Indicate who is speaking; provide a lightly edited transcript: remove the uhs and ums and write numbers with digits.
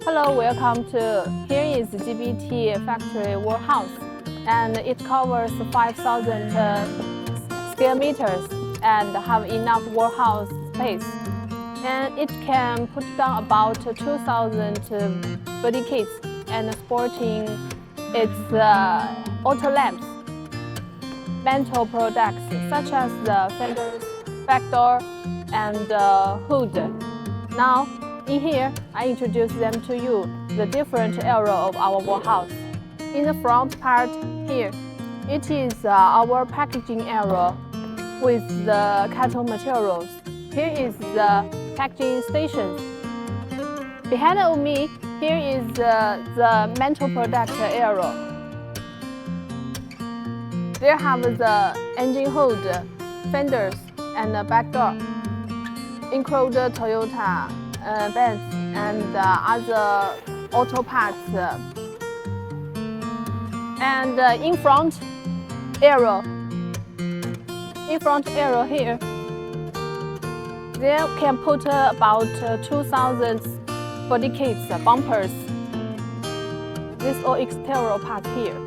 Speaker 1: Hello, welcome to here is GBT factory warehouse, and it covers 5,000 square meters and have enough warehouse space. And it can put down about 2,000 body kits and sporting its auto lamps, metal products such as the fenders, back door, and hood. Now, in here, I introduce them to you, the different area of our warehouse. In the front part here, it is our packaging area with the cotton materials. Here is the packaging station. Behind of me, here is the metal product area. There have the engine hood, fenders, and the back door, include Toyota, Benz, and other auto parts. And in front area here, there can put about 2,000 body kits, bumpers. This all exterior part here.